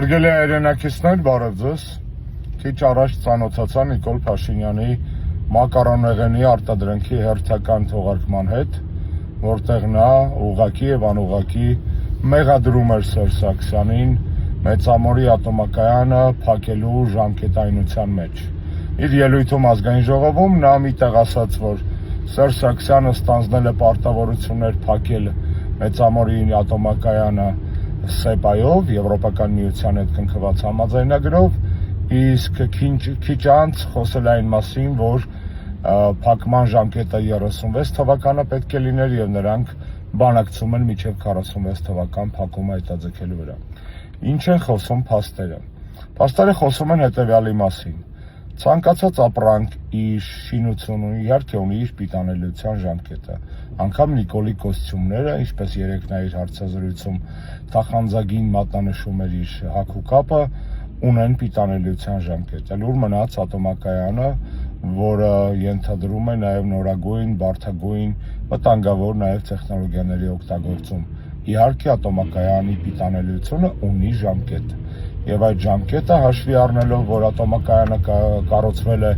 Հարգելի հայրենակիցներ, բարև ձեզ։ Քիչ առաջ ծանոթացա Նիկոլ Փաշինյանի մակարոնեղենի արտադրանքի հերթական թողարկման հետ, որտեղ նա ուղղակի եւ անուղղակի մեղադրում էր Սերժ Սարգսյանին Մեծամորի ատոմակայանը փակելու ժամկետայնության մեջ։ Իր ելույթում ազգային ժողովում նա միտեղ ասաց, որ Սերժ Սարգսյանը ստանձնել է պարտավորություններ փակել Մեծամորի ատոմակայանը ՍԵՊԱ-ով, Եվրոպական միության հետ կնքված համաձայնագրով, իսկ քիչ անց խոսել այն մասին, որ փակման ժամկետը 36 թվականը պետք է լիներ եւ նրանք բանակցում են մինչեւ 46 թվական փակումը հետաձգելու վրա։ Ինչ են խոսում փաստերը։ Փաստերը խոսում են հետեւյալի մասին. ցանկացած ապրանք իր շինությունը իհարկե ունի իր պիտանելիության ժամկետը։ Անգամ Նիկոլի կոստյումները, ինչպես երեք նա իր հարցազրույցում թախանձագին մատնանշում էր իր հագուկապը, ունեն պիտանելիության ժամկետ։ Լուր մնաց ատոմակայանը, որը ենթադրում է նաև նորագույն, բարդագույն, վտանգավոր նաև տեխնոլոգիաների օգտագործում։ Իհարկե ատոմակայանի պիտանելիությունը ունի ժամկետ։ Եվ այդ ժամկետը հաշվի առնելով, որ ատոմակայանը կառուցվել է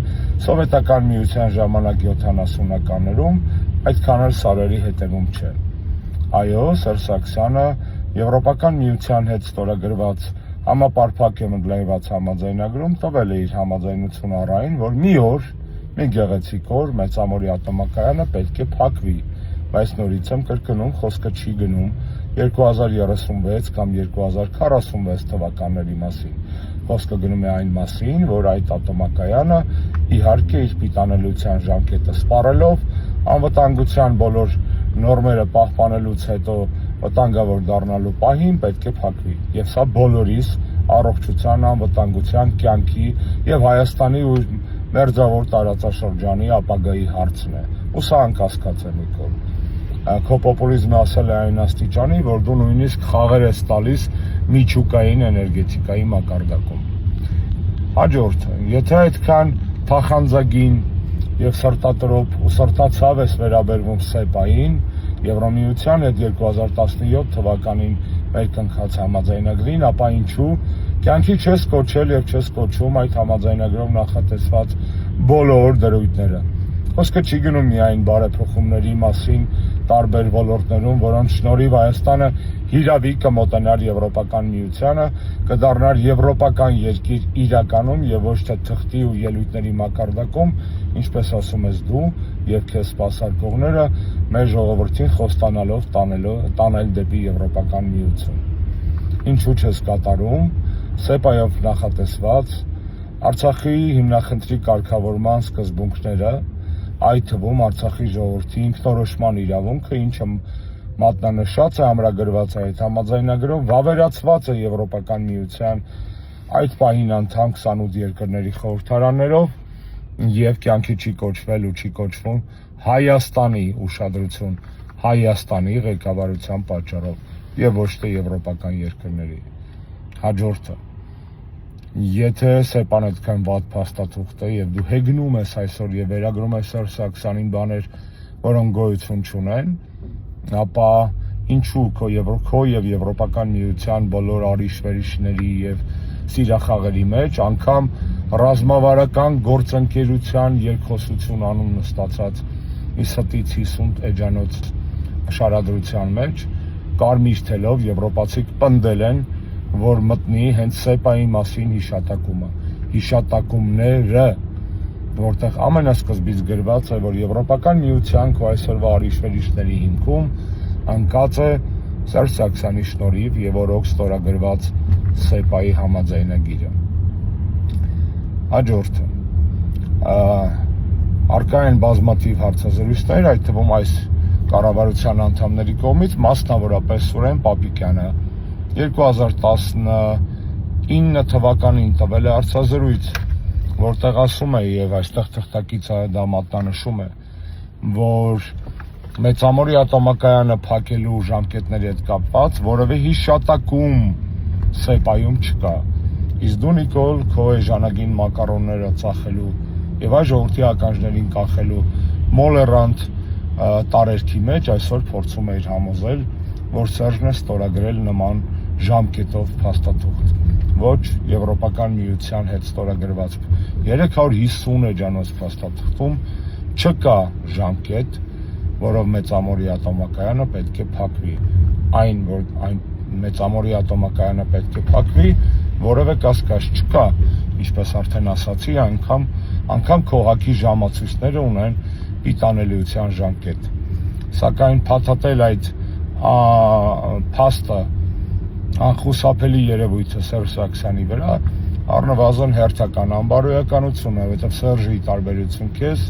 սովետական միության ժամանակ 70-ականներում, այդքան էլ սարերի հետևում չէ։ Այո, Սերժ Սարգսյանը Եվրոպական միության հետ ստորագրված համապարփակ եւ ընդլայնված համաձայնագրում տվել է իր համաձայնությունը առային, որ մի օր, մի գեղեցիկ օր Մեծամորի ատոմակայանը պետք է փակվի, բայց նորից եմ կրկնում, խոսքը չի գնում 2036 կամ 2046 թվականների մասին։ Խոսքը գնում է այն մասին, որ այդ ատոմակայանը իհարկե իր պիտանելիության ժամկետը սպառելով, անվտանգության բոլոր նորմերը պահպանելուց հետո վտանգավոր դառնալու պահին պետք է փակվի։ Եվ սա բոլորիս առողջության, անվտանգության, կյանքի եւ Հայաստանի ու մերձավոր տարածաշրջանի ապագայի հարցն է։ Ու սա անկասկած է, Նիկոլ։ Քո պոպուլիզմը ասել է այն աստիճանի, որ դու նույնիսկ խաղեր ես տալիս միջուկային էներգետիկայի մակարդակում։ Հաջորդը, եթե այդքան թախանձագին եւ սրտատրոփ ու սրտացավ ես վերաբերվում ՍԵՊԱ-ին, Եվրամիության հետ 2017 թվականին մեր կնքած համաձայնագրին, ապա ինչու կյանքի չես կոչել եւ չես կոչում այդ համաձայնագրով նախատեսված բոլոր դրույթները։ Խոսքը չի գնում միայն բարեփոխումների մասին տարբեր ոլորտներում, որոնց շնորհիվ Հայաստանը հիրավի կմոտենար Եվրոպական միությանը, կդառնար եվրոպական երկիր իրականում եւ ոչ թե թղթի ու ելույթների մակարդակում, ինչպես ասում ես դու եւ քեզ սպասարկողները, մեր ժողովրդին խոստանալով տանել դեպի Եվրոպական միություն։ Ինչու չես կատարում ՍԵՊԱ-ով նախատեսված Արցախի հիմնախնդրի կարգավորման սկզբունքները, այդ թվում Արցախի ժողովրդի ինքնորոշման իրավունքը, ինչը մատնանշած է, ամրագրված է այդ համաձայնագրով, վավերացված է Եվրոպական միության այդ պահին անդամ 28 երկրների խորհրդարաններով եւ կյանքի չի կոչվել ու չի կոչվում Հայաստանի ուշադրություն, Հայաստանի ղեկավարության պատճառով եւ ոչ թե եվրոպական երկրների։ Հաջորդը, եթե ՍԵՊԱ-ն այդքան վատ փաստաթուղթ է եւ դու հեգնում ես այսօր եւ վերագրում ես Սերժ Սարգսյանին բաներ, որոնք գոյություն չունեն, ապա ինչու քո եւ Եվրոպական միության բոլոր արիշ-վերիշների եւ սիրախաղերի մեջ անգամ ռազմավարական գործընկերության երկխոսություն անուն նստածած մի ստից 50 էջանոց շարադրության մեջ կարմիր թելով եվրոպացիք պնդել են, որ մտնի հենց ՍԵՊԱ-ի մասին հիշատակումները, որտեղ ամենասկզբից գրված է, որ Եվրոպական միության քո այսօրվա արիշ-վերիշների հիմքում անկած է Սերժ Սարգսյանի շնորհիվ եւ օրոք ստորագրված ՍԵՊԱ-ի համաձայնագիրը։ Հաջորդը, առկա են բազմաթիվ հարցազրույցներ, այդ թվում այս կառավարության անդամների կողմից, մասնավորապես Սուրեն Պապիկյանը 2019 թվականին տվել է հարցազրույց, որտեղ ասում է եւ այստեղ թղթակիցը դա մատնանշում է, որ Մեծամորի ատոմակայանը փակելու ժամկետների հետ կապված որևէ հիշատակում ՍԵՊԱ-ում չկա։ Իսկ դու Նիկոլ քո էժանագին մակարոնները ծախելու եւ այ ժողովրդի ականջներին կախելու մոլերանտ տարերքի մեջ այսօր փորձում է համոզել, որ Սերժն է ստորագրել նման ժամկետով փաստաթուղթ, ոչ Եվրոպական միության հետ ստորագրված 350 էջանոց փաստաթղթում չկա ժամկետ, որով Մեծամորի ատոմակայանը պետք է փակվի։ Այն Մեծամորի ատոմակայանը պետք է փակվի, որևէ կասկած չկա, ինչպես արդեն ասացի, անգամ քողաքի ժամացույցները ունեն պիտանելիության ժամկետ։ Սակայն փաթաթել այդ փաստը անխուսափելի երևույթը Սերժ Սարգսյանի վրա առնվազն հերթական անբարոյականություն է, որովհետև Սերժի տարբերություն քեզ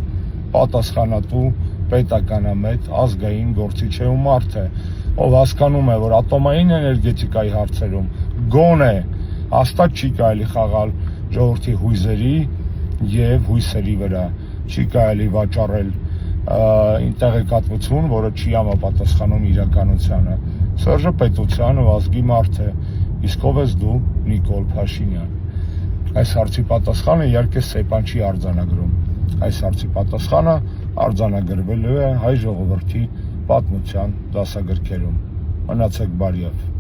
պատասխանատու պետականամետ ազգային գործիչ է ու մարդ է, ով հասկանում է, որ ատոմային էներգետիկայի հարցերում գոնե հաստատ չի կարելի խաղալ ժողովրդի հույզերի եւ հույսերի վրա, չի կարելի վաճառել ինտեղեկատվություն, որը չի համապատասխանում իրականությանը։ Սերժը պետության ու ազգի մարդ է, իսկ ով ես դու, Նիկոլ Փաշինյան։ Այս հարցի պատասխանը իհարկե Սեփան չի արձանագրում։ Այս հարցի պատասխանը արձանագրվելու է հայ ժողովրդի պատմության դասագրքերում։ Մնացեք բարյավ։